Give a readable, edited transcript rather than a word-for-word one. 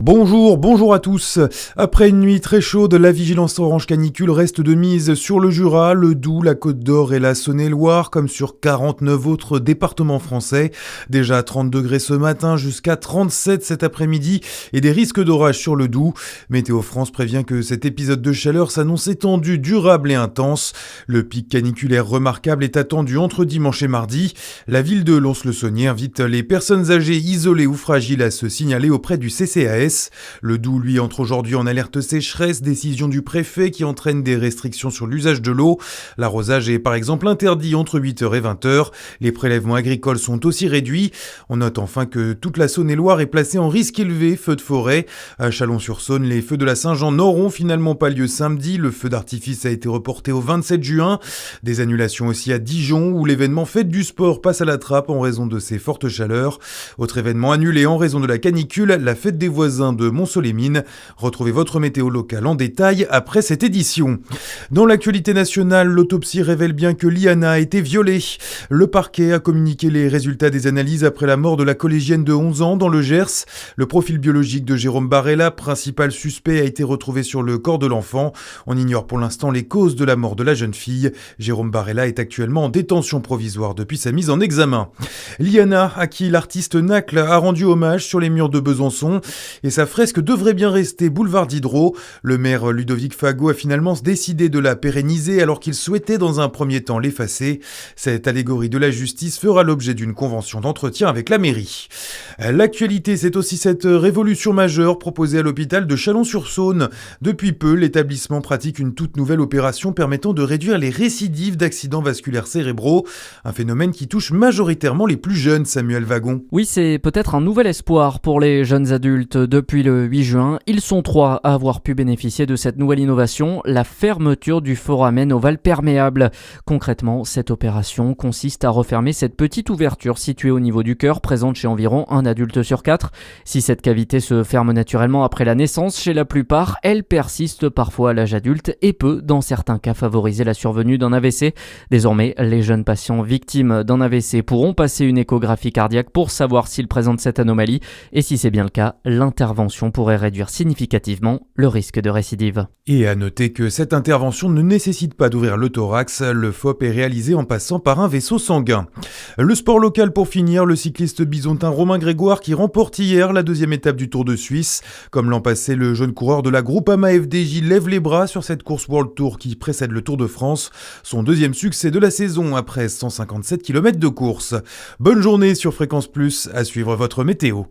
Bonjour à tous. Après une nuit très chaude, la vigilance orange canicule reste de mise sur le Jura, le Doubs, la Côte d'Or et la Saône-et-Loire, comme sur 49 autres départements français. Déjà 30 degrés ce matin, jusqu'à 37 cet après-midi et des risques d'orage sur le Doubs. Météo France prévient que cet épisode de chaleur s'annonce étendu, durable et intense. Le pic caniculaire remarquable est attendu entre dimanche et mardi. La ville de Lons-le-Saunier invite les personnes âgées, isolées ou fragiles à se signaler auprès du CCAS. Le Doubs, lui, entre aujourd'hui en alerte sécheresse, décision du préfet qui entraîne des restrictions sur l'usage de l'eau. L'arrosage est par exemple interdit entre 8h et 20h. Les prélèvements agricoles sont aussi réduits. On note enfin que toute la Saône-et-Loire est placée en risque élevé, feux de forêt. À Chalon-sur-Saône, les feux de la Saint-Jean n'auront finalement pas lieu samedi. Le feu d'artifice a été reporté au 27 juin. Des annulations aussi à Dijon où l'événement Fête du sport passe à la trappe en raison de ces fortes chaleurs. Autre événement annulé en raison de la canicule, la fête des voisins de Mont-Soleil-Mines. Retrouvez votre météo locale en détail après cette édition. Dans l'actualité nationale, l'autopsie révèle bien que Liana a été violée. Le parquet a communiqué les résultats des analyses après la mort de la collégienne de 11 ans dans le Gers. Le profil biologique de Jérôme Barella, principal suspect, a été retrouvé sur le corps de l'enfant. On ignore pour l'instant les causes de la mort de la jeune fille. Jérôme Barella est actuellement en détention provisoire depuis sa mise en examen. Liana, à qui l'artiste Nacle a rendu hommage sur les murs de Besançon, et sa fresque devrait bien rester boulevard Diderot. Le maire Ludovic Fago a finalement décidé de la pérenniser alors qu'il souhaitait dans un premier temps l'effacer. Cette allégorie de la justice fera l'objet d'une convention d'entretien avec la mairie. L'actualité, c'est aussi cette révolution majeure proposée à l'hôpital de Chalon-sur-Saône. Depuis peu, l'établissement pratique une toute nouvelle opération permettant de réduire les récidives d'accidents vasculaires cérébraux, un phénomène qui touche majoritairement les plus jeunes, Samuel Wagon. Oui, c'est peut-être un nouvel espoir pour les jeunes adultes. Depuis le 8 juin, ils sont 3 à avoir pu bénéficier de cette nouvelle innovation, la fermeture du foramen ovale perméable. Concrètement, cette opération consiste à refermer cette petite ouverture située au niveau du cœur, présente chez environ un adulte sur 4. Si cette cavité se ferme naturellement après la naissance, chez la plupart, elle persiste parfois à l'âge adulte et peut, dans certains cas, favoriser la survenue d'un AVC. Désormais, les jeunes patients victimes d'un AVC pourront passer une échographie cardiaque pour savoir s'ils présentent cette anomalie et si c'est bien le cas, l'intervention pourrait réduire significativement le risque de récidive. Et à noter que cette intervention ne nécessite pas d'ouvrir le thorax, le FOP est réalisé en passant par un vaisseau sanguin. Le sport local pour finir, le cycliste bisontin Romain Grégoire qui remporte hier la deuxième étape du Tour de Suisse. Comme l'an passé, le jeune coureur de la Groupama FDJ lève les bras sur cette course World Tour qui précède le Tour de France. Son deuxième succès de la saison après 157 km de course. Bonne journée sur Fréquence Plus, à suivre votre météo.